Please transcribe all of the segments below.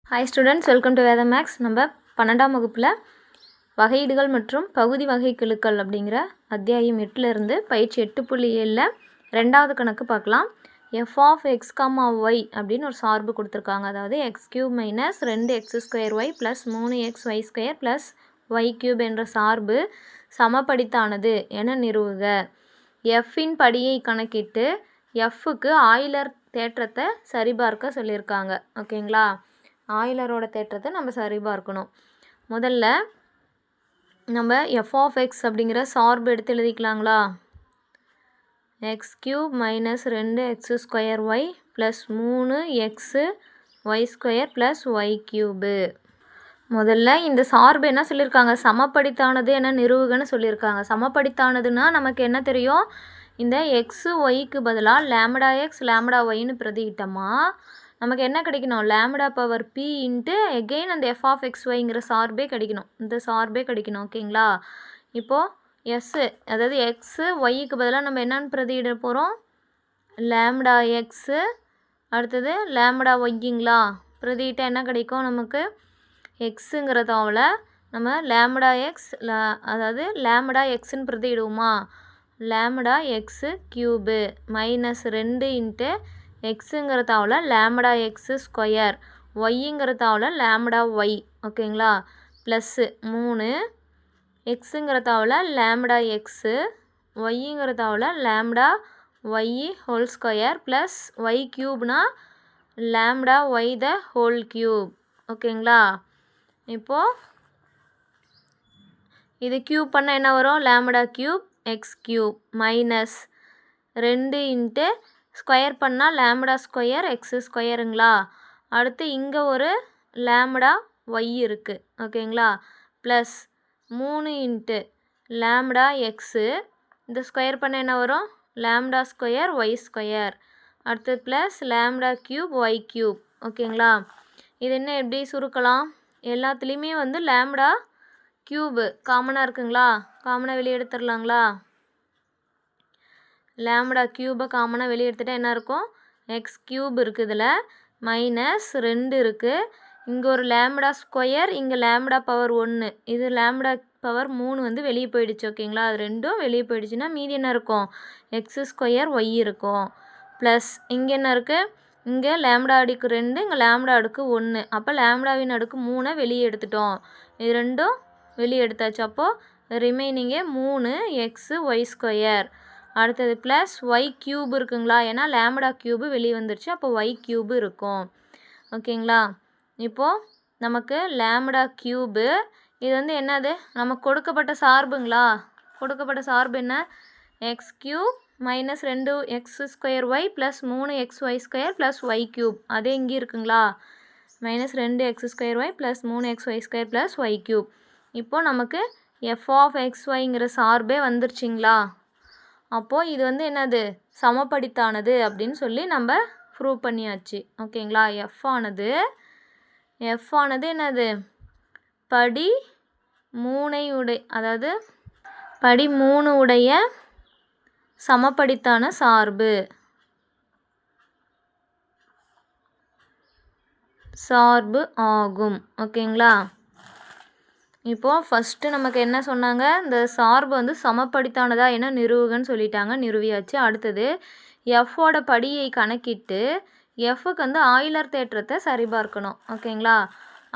Hi students, welcome to வேத maths. நம்ம 12ஆம் வகுப்பில் வகையீடுகள் மற்றும் பகுதி வகைக்கெழுக்கள் அப்படிங்கிற அத்தியாயம் 8லேருந்து பயிற்சி 8.7ல் ரெண்டாவது கணக்கு பார்க்கலாம். F of x comma y அப்படின்னு ஒரு சார்பு கொடுத்துருக்காங்க. அதாவது x cube minus 2x² Y plus 3xy² plus y cube என்ற சார்பு சமப்படித்தானது என நிறுவுக. எஃப்பின் படியை கணக்கிட்டு எஃப்க்கு ஆயிலர் தேற்றத்தை சரிபார்க்க சொல்லியிருக்காங்க. ஓகேங்களா? ஆயிலரோட தேற்றத்தை நம்ம சரிபார்க்கணும். முதல்ல நம்ம எஃப் ஆஃப் எக்ஸ் அப்படிங்கிற சார்பு எடுத்து எழுதிக்கலாங்களா? X cube minus 2x² Y plus 3xy² plus Y cube. முதல்ல இந்த சார்பு என்ன சொல்லியிருக்காங்க? சமப்படித்தானது என நிறுவுகன்னு சொல்லியிருக்காங்க. சமப்படித்தானதுன்னா நமக்கு என்ன தெரியும்? இந்த எக்ஸு ஒய்க்கு பதிலாக லேம்டா எக்ஸ் லேம்டா ஒய்னு பிரதியிட்டோமா நமக்கு என்ன கிடைக்கணும்? Lambda power p into again அந்த எஃப் ஆஃப் எக்ஸ் ஒய்ங்கிற சார்பே கிடைக்கணும். இந்த சார்பே கிடைக்கணும். ஓகேங்களா? இப்போது எஸ்ஸு அதாவது எக்ஸு ஒய்க்கு பதிலாக நம்ம என்னென்னு பிரதியிட போகிறோம்? லேம்டா எக்ஸு அடுத்தது லேம்டா ஒய்யுங்களா? பிரதியிட்டால் என்ன கிடைக்கும் நமக்கு? எக்ஸுங்கிறதாவில் நம்ம லேம்டா எக்ஸ் அதாவது லேம்டா எக்ஸுன்னு பிரதியிடுவோமா? Lambda X cube minus 2 into எக்ஸுங்கிறதாவில் லேம்டா எக்ஸு² ஒய்ங்கிறதாவில் லேம்டா ஒய். ஓகேங்களா? ப்ளஸ்ஸு 3 எக்ஸுங்கிறதாவில் லேம்டா எக்ஸு ஒய்ங்கிறதாவில் lambda Y whole plus Y கியூப்னா lambda Y the whole cube. ஓகேங்களா? இப்போது இது கியூப் பண்ணால் என்ன வரும்? Lambda cube X cube minus 2 into square பண்ணால் லேம்டா² எக்ஸு²ங்களா? அடுத்து இங்கே ஒரு லேம்டா ஒய் இருக்குது. ஓகேங்களா? ப்ளஸ் 3 இன்ட்டு லேம்டா எக்ஸு இந்த ஸ்கொயர் பண்ண என்ன வரும்? லேம்டா² ஒய்². அடுத்து plus lambda cube y cube. ஓகேங்களா? இது என்ன எப்படி சுருக்கலாம்? எல்லாத்துலேயுமே வந்து லேம்டா கியூபு காமனாக இருக்குங்களா? காமனாக வெளியே எடுத்துடலாங்களா? லேம்டா கியூபை காமனாக வெளியே எடுத்துகிட்டா என்ன இருக்கும்? எக்ஸ் கியூப் இருக்குது. இதில் மைனஸ் 2 இருக்குது. இங்கே ஒரு லேம்டா², இங்கே லேம்டா பவர் 1, இது லேம்டா பவர் 3 வந்து வெளியே போயிடுச்சு. ஓகேங்களா? அது ரெண்டும் வெளியே போயிடுச்சுன்னா மீதி என்ன இருக்கும்? எக்ஸு² ஒய் இருக்கும். ப்ளஸ் இங்கே என்ன இருக்குது? இங்கே லேம்டா அடுக்கு 2, இங்கே லேம்டா அடுக்கு 1. அப்போ லேம்டாவின் அடுக்கு 3 வெளியே எடுத்துட்டோம். இது ரெண்டும் வெளியே எடுத்தாச்சு. அப்போது ரிமைனிங்கே 3 எக்ஸு ஒய்². அடுத்தது ப்ளஸ் ஒய் கியூப் இருக்குங்களா? ஏன்னா லேம்டா கியூபு வெளியே வந்துருச்சு. அப்போ ஒய் கியூபு இருக்கும். ஓகேங்களா? இப்போது நமக்கு லேம்டா கியூபு இது வந்து என்னது? நமக்கு கொடுக்கப்பட்ட சார்புங்களா? கொடுக்கப்பட்ட சார்பு என்ன? X cube minus 2x² Y plus 3xy² plus y cube. அதே இங்கே இருக்குங்களா? Minus 2x² Y plus 3xy² plus y cube. இப்போது நமக்கு எஃப் ஆஃப் எக்ஸ் ஒய்ங்கிற சார்பே வந்துருச்சிங்களா? அப்போது இது வந்து என்னது? சமப்படித்தானது அப்படின்னு சொல்லி நம்ம ப்ரூவ் பண்ணியாச்சு. ஓகேங்களா? எஃப் ஆனது என்னது? படி 3 அதாவது படி 3 உடைய சமப்படித்தான சார்பு ஆகும். ஓகேங்களா? இப்போது ஃபஸ்ட்டு நமக்கு என்ன சொன்னாங்க? இந்த சார்பு வந்து சமப்படித்தானதா என நிறுவுகன்னு சொல்லிட்டாங்க. நிறுவியாச்சு. அடுத்தது எஃப்போட படியை கணக்கிட்டு எஃப்க்கு வந்து ஆயிலர் தேற்றத்தை சரிபார்க்கணும். ஓகேங்களா?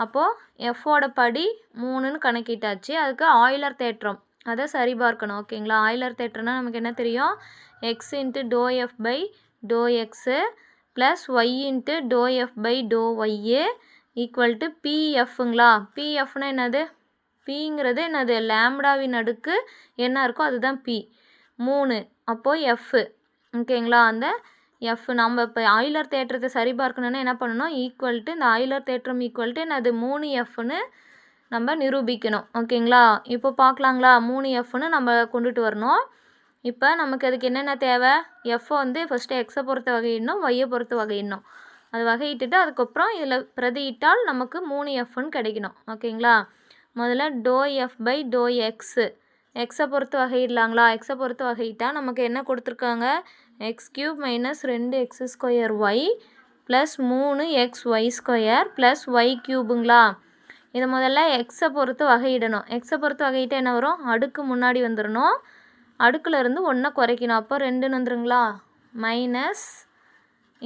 அப்போது எஃப்போட படி 3ன்னு கணக்கிட்டாச்சு. அதுக்கு ஆயிலர் தேற்றம் அதை சரிபார்க்கணும். ஓகேங்களா? ஆயிலர் தேற்றம்னா நமக்கு என்ன தெரியும்? X into doe F by doe X plus Y into doe F by doe Y equal to பிஎஃப்ங்களா? பிஎஃப்னா என்னது? பிங்கிறது என்னது? லேம்டாவின் அடுக்கு என்ன இருக்கோ அதுதான் பி 3. அப்போது எஃப்பு. ஓகேங்களா? அந்த எஃப் நம்ம இப்போ ஆயிலர் தேற்றத்தை சரிபார்க்கணுன்னா என்ன பண்ணணும்? ஈக்குவல் டு இந்த ஆயிலர் தேற்றம் ஈக்குவல் டு என்னது? 3Fன்னு நம்ம நிரூபிக்கணும். ஓகேங்களா? இப்போ பார்க்கலாங்களா? 3Fன்னு நம்ம கொண்டுட்டு வரணும். இப்போ நமக்கு அதுக்கு என்னென்ன தேவை? எஃப்பை வந்து ஃபஸ்ட்டு எக்ஸை பொறுத்த வகையிடணும், ஒய்யை பொறுத்த வகையிடணும். அது வகையிட்டுட்டு அதுக்கப்புறம் இதில் பிரதியிட்டால் நமக்கு 3Fன்னு கிடைக்கணும். ஓகேங்களா? முதல்ல doe F by doe X எக்ஸை பொறுத்து வகையிடலாங்களா? எக்ஸை பொறுத்து வகையிட்டால் நமக்கு என்ன கொடுத்துருக்காங்க? X cube minus 2x² Y plus 3xy² plus Y க்யூபுங்களா. இதை முதல்ல எக்ஸை பொறுத்து வகையிடணும். எக்ஸை பொறுத்து வகையிட்டு என்ன வரும், அடுக்கு முன்னாடி வந்துடணும், அடுக்கில் இருந்து 1 குறைக்கணும். அப்போ 2ன்னு வந்துருங்களா. மைனஸ்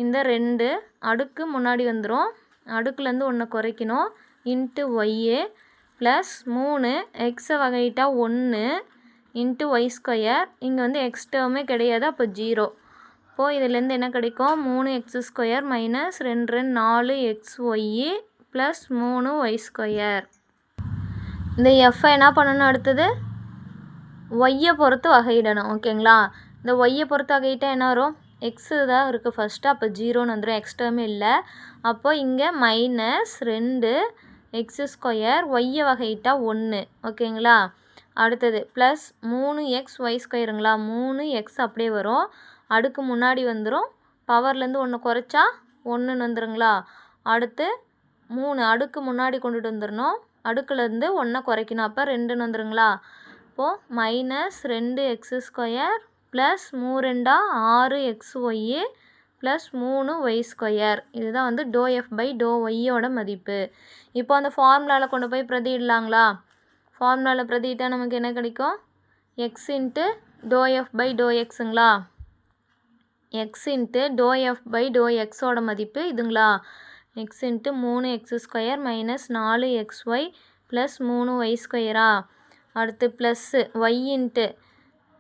இந்த 2 அடுக்கு முன்னாடி வந்துடும், அடுக்குலேருந்து 1 குறைக்கணும், இன்ட்டு ஒய்ஏ ப்ளஸ் 3 எக்ஸை வகையிட்டா 1 இன்ட்டு ஒய்². இங்கே வந்து எக்ஸ் டேர்மே கிடையாது, அப்போ 0. இப்போது இதுலேருந்து என்ன கிடைக்கும், 3x² minus 2 4xy plus 3y². இந்த எஃப்ஐ என்ன பண்ணணும், அடுத்தது ஒய்யை பொறுத்து வகையிடணும். ஓகேங்களா. இந்த ஒய்யை பொறுத்து வகையிட்டால் என்ன வரும், எக்ஸு தான் இருக்குது ஃபஸ்ட்டு, அப்போ 0ன்னு வந்துடும், எக்ஸ் டேர்மே இல்லை. அப்போது இங்கே மைனஸ் 2x², ஒய்யை வகையிட்டால் 1. ஓகேங்களா. அடுத்தது ப்ளஸ் 3xy²ங்களா, 3x அப்படியே வரும், அடுக்கு முன்னாடி வந்துடும், பவர்லேருந்து 1 குறைச்சா 1ன்னு வந்துடுங்களா. அடுத்து 3 அடுக்கு முன்னாடி கொண்டுட்டு வந்துடணும், அடுக்குலேருந்து 1 குறைக்கணும், அப்போ 2ன்னு வந்துடுங்களா. இப்போது minus 2x² plus 3 6xy plus 3y². இதுதான் வந்து ∂f/∂yயோட மதிப்பு. இப்போ அந்த ஃபார்முலாவில் கொண்டு போய் பிரதியிடலாங்களா. ஃபார்முலாவில் பிரதியிட்டால் நமக்கு என்ன கிடைக்கும், x இன்ட்டு ∂f/∂xங்களா. x இன்ட்டு ∂f/∂xோட மதிப்பு இதுங்களா, x into 3x² minus 4xy plus 3y². அடுத்து ப்ளஸ்ஸு y இன்ட்டு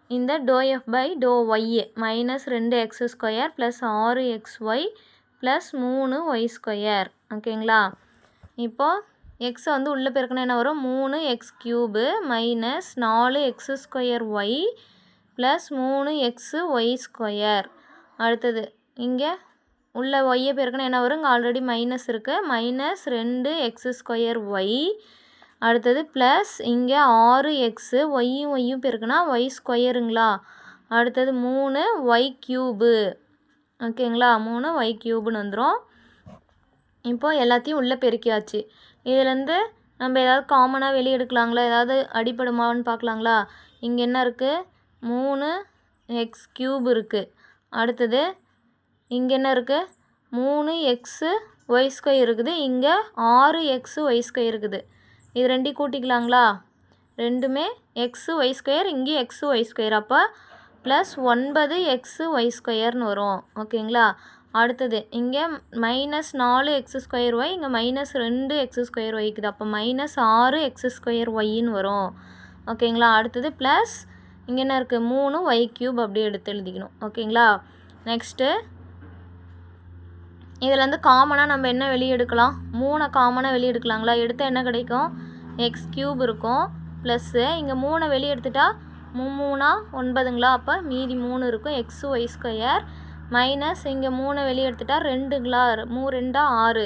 இந்த ∂f/∂y minus 2x² plus 6xy plus 3y². ஓகேங்களா. இப்போது எக்ஸை வந்து உள்ளே பெருக்கணும், என்ன வரும், 3x³ minus 4x² plus 3xy². அடுத்தது இங்கே உள்ள ஒய்யை பெருக்கணும், என்ன வரும், இங்கே ஆல்ரெடி மைனஸ் இருக்குது, மைனஸ் 2x²y. அடுத்தது ப்ளஸ் இங்கே 6x ஒய்யும் பெருக்குனா y²ங்களா. அடுத்தது 3y³. ஓகேங்களா, 3y³ வந்துடும். இப்போது எல்லாத்தையும் உள்ளே பெருக்கியாச்சு. இதுலேருந்து நம்ம ஏதாவது காமனாக வெளியே எடுக்கலாங்களா, ஏதாவது அடிப்படுமான்னு பார்க்கலாங்களா. இங்கே என்ன இருக்குது, 3x³ இருக்குது. அடுத்தது இங்கே என்ன இருக்குது, 3xy² இருக்குது, இங்கே 6xy² இருக்குது. இது ரெண்டையும் கூட்டிக்கலாங்களா, ரெண்டுமே xy², இங்கே xy², அப்போ ப்ளஸ் 9xy²ன்னு வரும். ஓகேங்களா. அடுத்தது இங்கே மைனஸ் 4x²y, இங்கே மைனஸ் 2x²y இருக்குது, அப்போ மைனஸ் 6x²yன்னு வரும். ஓகேங்களா. அடுத்தது ப்ளஸ் இங்கே என்ன இருக்குது, 3y³ அப்படியே எடுத்து எழுதிக்கணும். ஓகேங்களா. நெக்ஸ்ட்டு இதிலேருந்து காமனாக நம்ம என்ன வெளியே எடுக்கலாம், 3 காமனாக வெளியே எடுக்கலாங்களா. எடுத்தால் என்ன கிடைக்கும், x³ இருக்கும், ப்ளஸ்ஸு இங்கே 3 வெளியே எடுத்துட்டா 3 9ங்களா, அப்போ மீதி 3 இருக்கும், xy² மைனஸ் இங்கே 3 வெளியே எடுத்துட்டா 2ங்களா, 3 6,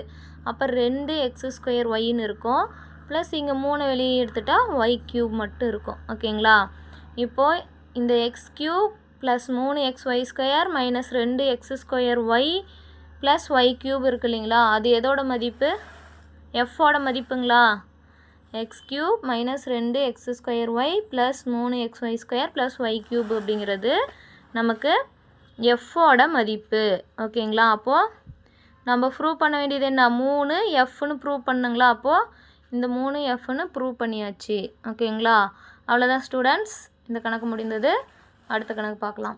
அப்போ 2x²yன்னு இருக்கும், ப்ளஸ் இங்கே 3 வெளியே எடுத்துட்டா y³ மட்டும் இருக்கும். ஓகேங்களா. இப்போது இந்த x³ plus 3xy² minus 2x²y plus y³ இருக்குது இல்லைங்களா, அது எதோட மதிப்பு, எஃப்போட மதிப்புங்களா. x³ minus 2x²y plus 3xy² plus y³ அப்படிங்கிறது நமக்கு எஃப்போட மதிப்பு. ஓகேங்களா. அப்போது நம்ம ப்ரூவ் பண்ண வேண்டியது என்ன, 3Fன்னு ப்ரூவ் பண்ணுங்களா. அப்போது இந்த 3Fன்னு ப்ரூவ் பண்ணியாச்சு. ஓகேங்களா. அவ்வளோதான் ஸ்டூடெண்ட்ஸ், இந்த கணக்கு முடிந்தது. அடுத்த கணக்கு பார்க்கலாம்.